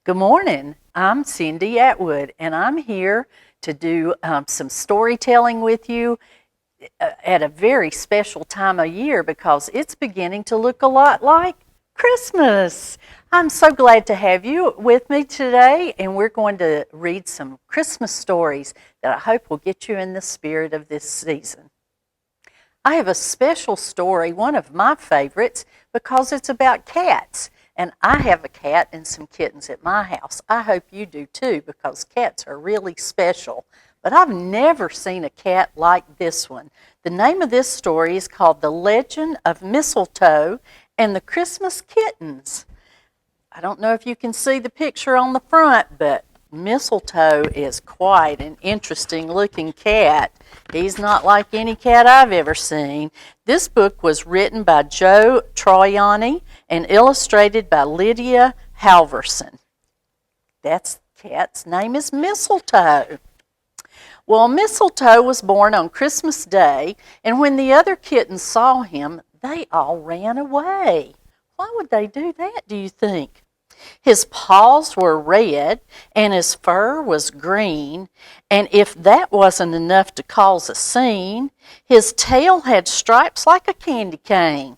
Good morning. I'm Cindy Atwood, and I'm here to do some storytelling with you at a very special time of year because it's beginning to look a lot like Christmas. I'm so glad to have you with me today, and we're going to read some Christmas stories that I hope will get you in the spirit of this season. I have a special story, one of my favorites, because it's about cats. And I have a cat and some kittens at my house. I hope you do too, because cats are really special. But I've never seen a cat like this one. The name of this story is called The Legend of Mistletoe and the Christmas Kittens. I don't know if you can see the picture on the front, but Mistletoe is quite an interesting looking cat. He's not like any cat I've ever seen. This book was written by Joe Troiani and illustrated by Lydia Halverson. That cat's name is Mistletoe. Well, Mistletoe was born on Christmas Day, and when the other kittens saw him, they all ran away. Why would they do that, do you think? His paws were red, and his fur was green, and if that wasn't enough to cause a scene, his tail had stripes like a candy cane,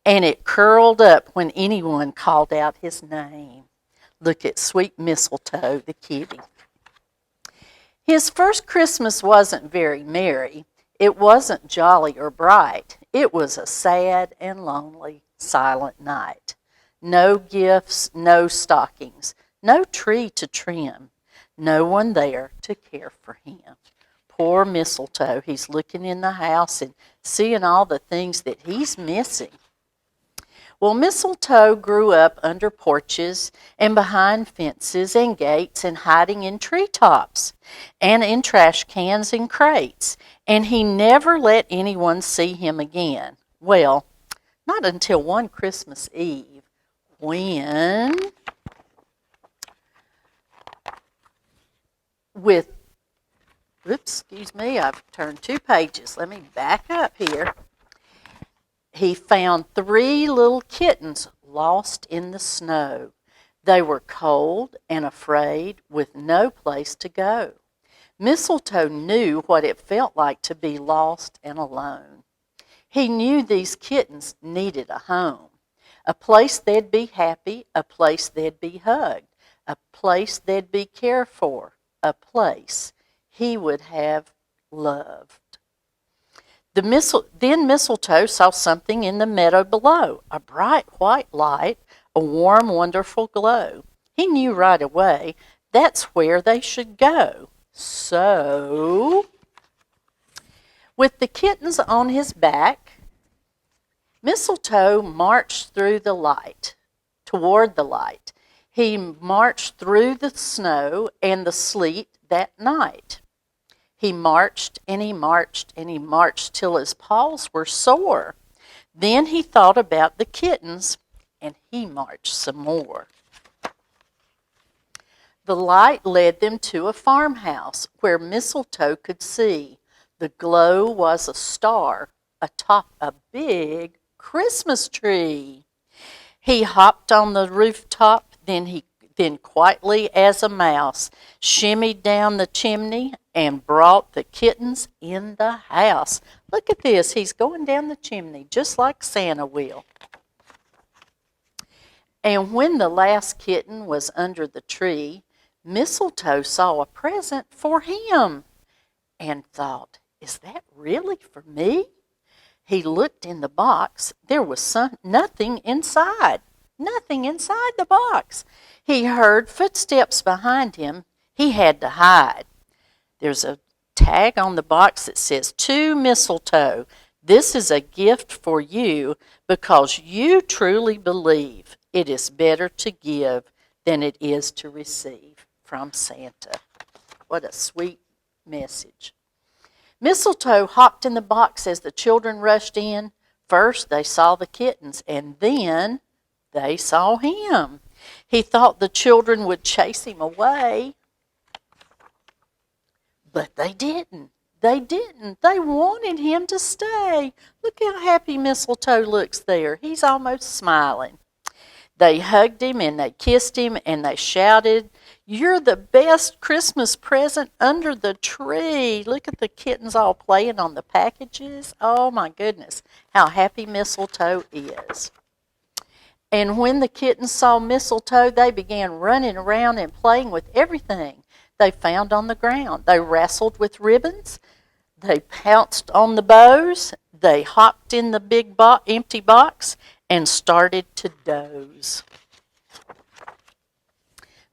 and it curled up when anyone called out his name. Look at sweet Mistletoe, the kitty. His first Christmas wasn't very merry. It wasn't jolly or bright. It was a sad and lonely, silent night. No gifts, no stockings, no tree to trim, no one there to care for him. Poor Mistletoe, he's looking in the house and seeing all the things that he's missing. Well, Mistletoe grew up under porches and behind fences and gates and hiding in treetops and in trash cans and crates, and he never let anyone see him again. Well, not until one Christmas Eve, when I've turned 2 pages. Let me back up here. He found 3 little kittens lost in the snow. They were cold and afraid with no place to go. Mistletoe knew what it felt like to be lost and alone. He knew these kittens needed a home. A place they'd be happy, a place they'd be hugged, a place they'd be cared for, a place he would have loved. Then Mistletoe saw something in the meadow below, a bright white light, a warm, wonderful glow. He knew right away that's where they should go. So, with the kittens on his back, Mistletoe marched through the light, toward the light. He marched through the snow and the sleet that night. He marched and he marched and he marched till his paws were sore. Then he thought about the kittens and he marched some more. The light led them to a farmhouse where Mistletoe could see. The glow was a star atop a big Christmas tree. He hopped on the rooftop, then quietly as a mouse shimmied down the chimney and brought the kittens in the house. Look at this, he's going down the chimney just like Santa will. And when the last kitten was under the tree, Mistletoe saw a present for him and thought, is that really for me? He looked in the box. There was nothing inside. Nothing inside the box. He heard footsteps behind him. He had to hide. There's a tag on the box that says, "To Mistletoe, this is a gift for you because you truly believe it is better to give than it is to receive from Santa." What a sweet message. Mistletoe hopped in the box as the children rushed in. First they saw the kittens, and then they saw him. He thought the children would chase him away, but they didn't. They didn't. They wanted him to stay. Look how happy Mistletoe looks there. He's almost smiling. They hugged him and they kissed him and they shouted, "You're the best Christmas present under the tree." Look at the kittens all playing on the packages. Oh my goodness, how happy Mistletoe is. And when the kittens saw Mistletoe, they began running around and playing with everything they found on the ground. They wrestled with ribbons. They pounced on the bows. They hopped in the big empty box and started to doze.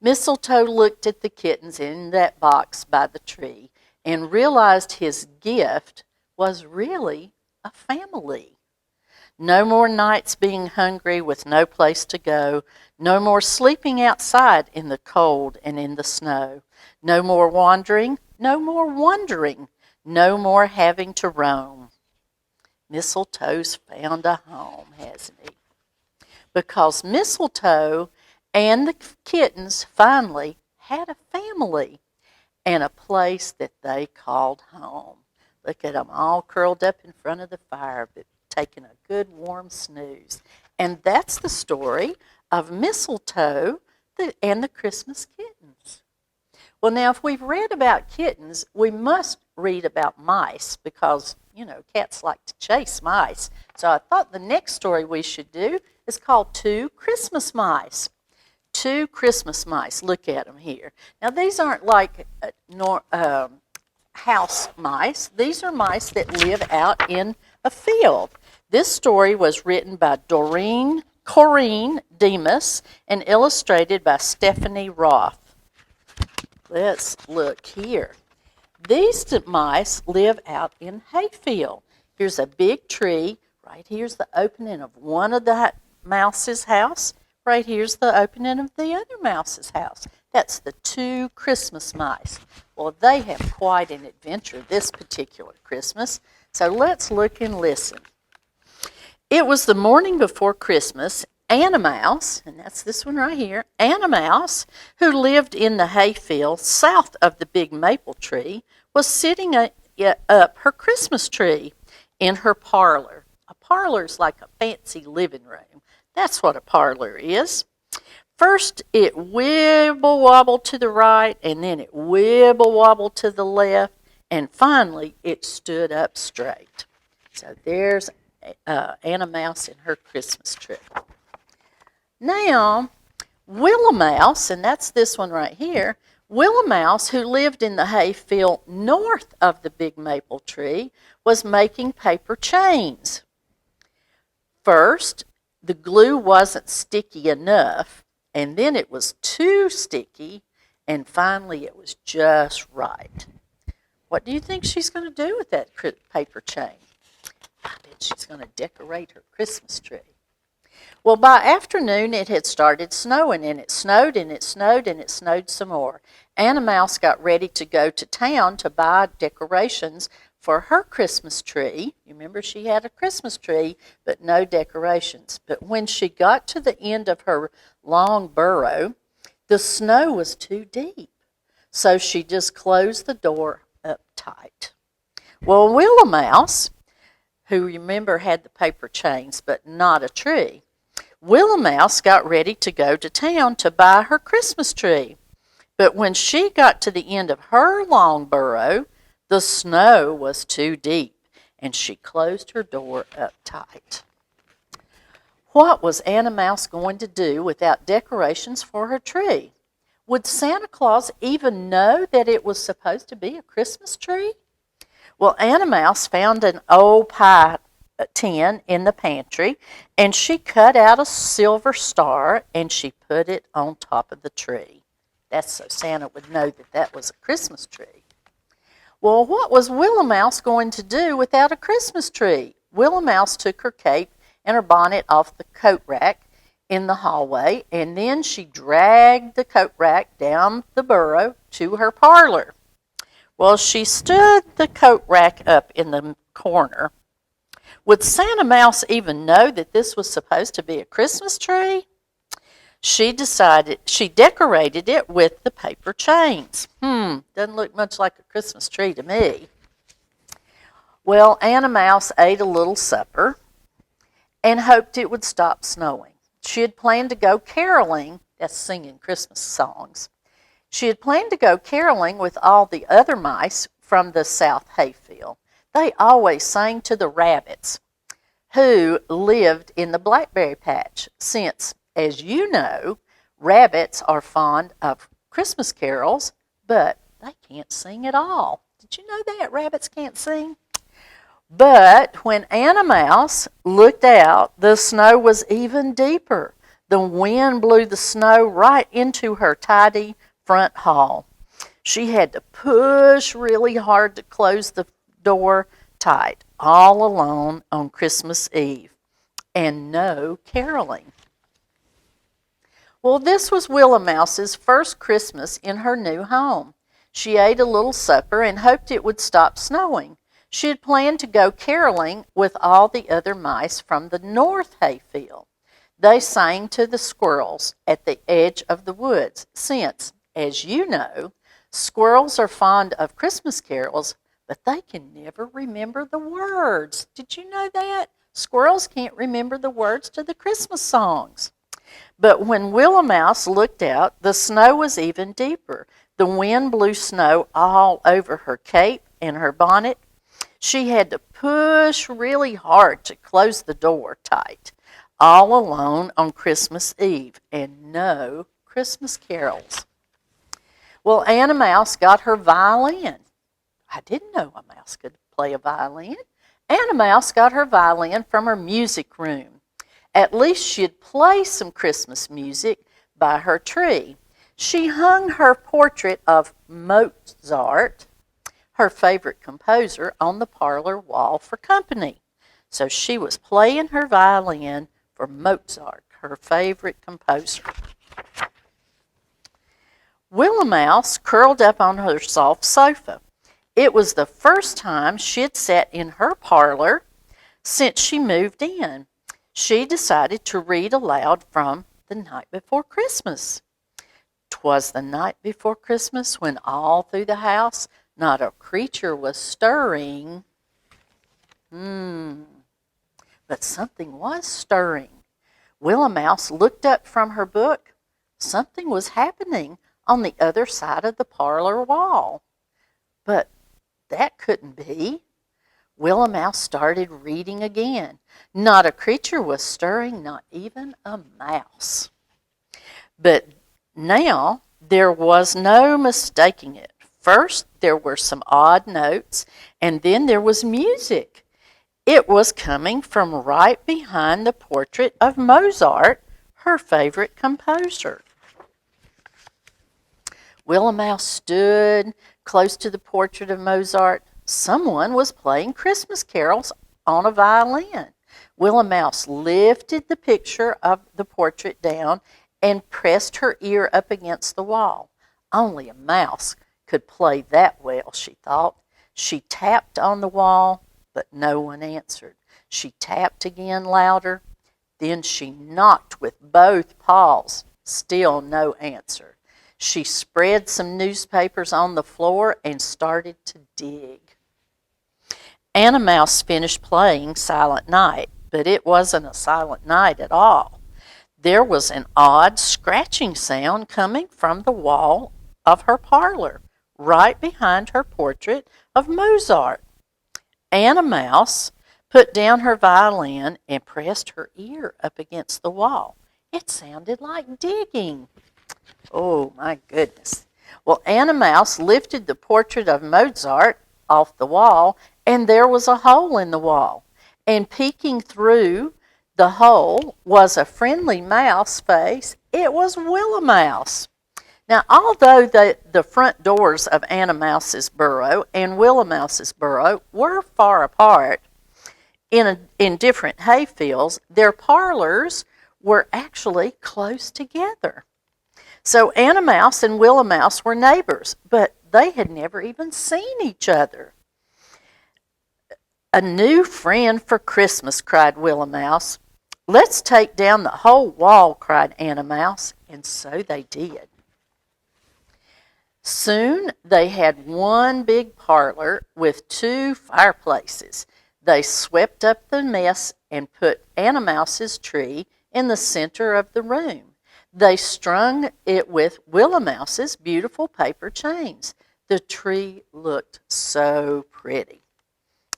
Mistletoe looked at the kittens in that box by the tree and realized his gift was really a family. No more nights being hungry with no place to go. No more sleeping outside in the cold and in the snow. No more wandering. No more wondering. No more having to roam. Mistletoe's found a home, hasn't he? Because Mistletoe and the kittens finally had a family and a place that they called home. Look at them all curled up in front of the fire, but taking a good warm snooze. And that's the story of Mistletoe and the Christmas kittens. Well, now, if we've read about kittens, we must read about mice because, cats like to chase mice. So I thought the next story we should do is called Two Christmas Mice. Two Christmas mice. Look at them here. Now, these aren't like house mice. These are mice that live out in a field. This story was written by Corinne Demas and illustrated by Stephanie Roth. Let's look here. These mice live out in hayfield. Here's a big tree. Right here's the opening of one of the mouse's house. Right here's the opening of the other mouse's house. That's the two Christmas mice. Well, they have quite an adventure this particular Christmas. So let's look and listen. It was the morning before Christmas. Anna Mouse, and that's this one right here, Anna Mouse, who lived in the hayfield south of the big maple tree, was sitting up her Christmas tree in her parlor. A parlor is like a fancy living room. That's what a parlor is. First, it wibble-wobbled to the right, and then it wibble-wobbled to the left, and finally, it stood up straight. So there's Anna Mouse in her Christmas tree. Now, Willow Mouse, and that's this one right here, Willow Mouse, who lived in the hayfield north of the big maple tree, was making paper chains. First, the glue wasn't sticky enough, and then it was too sticky, and finally it was just right. What do you think she's going to do with that paper chain? I bet she's going to decorate her Christmas tree. Well, by afternoon, it had started snowing, and it snowed, and it snowed, and it snowed some more. Anna Mouse got ready to go to town to buy decorations for her Christmas tree. You remember she had a Christmas tree, but no decorations. But when she got to the end of her long burrow, the snow was too deep. So she just closed the door up tight. Well, Willow Mouse, who remember had the paper chains but not a tree, Willow Mouse got ready to go to town to buy her Christmas tree. But when she got to the end of her long burrow, the snow was too deep, and she closed her door up tight. What was Anna Mouse going to do without decorations for her tree? Would Santa Claus even know that it was supposed to be a Christmas tree? Well, Anna Mouse found an old pie tin in the pantry, and she cut out a silver star, and she put it on top of the tree. That's so Santa would know that that was a Christmas tree. Well, what was Willow Mouse going to do without a Christmas tree? Willow Mouse took her cape and her bonnet off the coat rack in the hallway, and then she dragged the coat rack down the burrow to her parlor. Well, she stood the coat rack up in the corner. Would Santa Mouse even know that this was supposed to be a Christmas tree? She decorated it with the paper chains. Doesn't look much like a Christmas tree to me. Well, Anna Mouse ate a little supper and hoped it would stop snowing. She had planned to go caroling, that's singing Christmas songs. She had planned to go caroling with all the other mice from the South Hayfield. They always sang to the rabbits who lived in the blackberry patch, since, as you know, rabbits are fond of Christmas carols, but they can't sing at all. Did you know that? Rabbits can't sing? But when Anna Mouse looked out, the snow was even deeper. The wind blew the snow right into her tidy front hall. She had to push really hard to close the door tight, all alone on Christmas Eve, and no caroling. Well, this was Willow Mouse's first Christmas in her new home. She ate a little supper and hoped it would stop snowing. She had planned to go caroling with all the other mice from the North Hayfield. They sang to the squirrels at the edge of the woods, since, as you know, squirrels are fond of Christmas carols, but they can never remember the words. Did you know that? Squirrels can't remember the words to the Christmas songs. But when Willow Mouse looked out, the snow was even deeper. The wind blew snow all over her cape and her bonnet. She had to push really hard to close the door tight, all alone on Christmas Eve, and no Christmas carols. Well, Anna Mouse got her violin. I didn't know a mouse could play a violin. Anna Mouse got her violin from her music room. At least she'd play some Christmas music by her tree. She hung her portrait of Mozart, her favorite composer, on the parlor wall for company. So she was playing her violin for Mozart, her favorite composer. Willow Mouse curled up on her soft sofa. It was the first time she'd sat in her parlor since she moved in. She decided to read aloud from The Night Before Christmas. 'Twas the night before Christmas, when all through the house not a creature was stirring. But something was stirring. Willow Mouse looked up from her book. Something was happening on the other side of the parlor wall. But that couldn't be. Willow Mouse started reading again. Not a creature was stirring, not even a mouse. But now there was no mistaking it. First, there were some odd notes, and then there was music. It was coming from right behind the portrait of Mozart, her favorite composer. Willow Mouse stood close to the portrait of Mozart. Someone was playing Christmas carols on a violin. Willow Mouse lifted the picture of the portrait down and pressed her ear up against the wall. Only a mouse could play that well, she thought. She tapped on the wall, but no one answered. She tapped again louder. Then she knocked with both paws. Still no answer. She spread some newspapers on the floor and started to dig. Anna Mouse finished playing Silent Night, but it wasn't a silent night at all. There was an odd scratching sound coming from the wall of her parlor, right behind her portrait of Mozart. Anna Mouse put down her violin and pressed her ear up against the wall. It sounded like digging. Oh, my goodness. Well, Anna Mouse lifted the portrait of Mozart off the wall, and there was a hole in the wall. And peeking through the hole was a friendly mouse face. It was Willow Mouse. Now, although the front doors of Anna Mouse's burrow and Willow Mouse's burrow were far apart in different hayfields, their parlors were actually close together. So Anna Mouse and Willow Mouse were neighbors, but they had never even seen each other. "A new friend for Christmas," cried Willow Mouse. "Let's take down the whole wall," cried Anna Mouse, and so they did. Soon they had one big parlor with 2 fireplaces. They swept up the mess and put Anna Mouse's tree in the center of the room. They strung it with Willow Mouse's beautiful paper chains. The tree looked so pretty.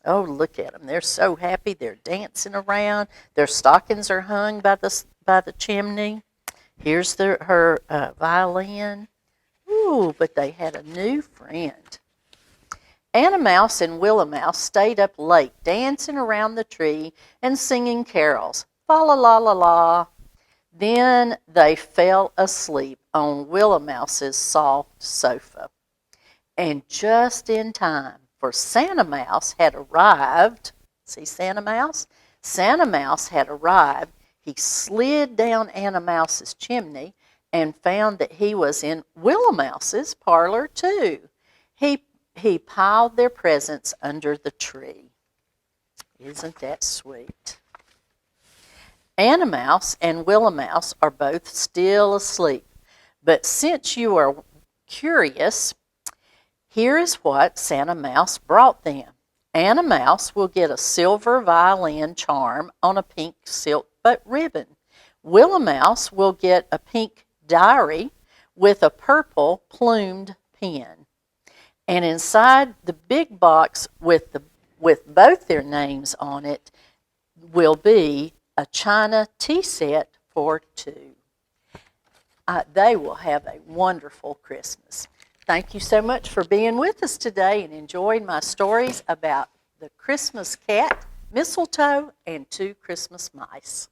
Oh, look at them. They're so happy. They're dancing around. Their stockings are hung by the chimney. Here's her violin. Ooh, but they had a new friend. Anna Mouse and Willow Mouse stayed up late dancing around the tree and singing carols. Fa la la la la. Then they fell asleep on Willow Mouse's soft sofa. And just in time, for Santa Mouse had arrived. See Santa Mouse? Santa Mouse had arrived. He slid down Anna Mouse's chimney and found that he was in Willow Mouse's parlor too. He piled their presents under the tree. Isn't that sweet? Anna Mouse and Willow Mouse are both still asleep. But since you are curious, here is what Santa Mouse brought them. Anna Mouse will get a silver violin charm on a pink silk ribbon. Willow Mouse will get a pink diary with a purple plumed pen. And inside the big box with both their names on it will be a china tea set for two. They will have a wonderful Christmas. Thank you so much for being with us today and enjoying my stories about the Christmas cat, Mistletoe, and 2 Christmas mice.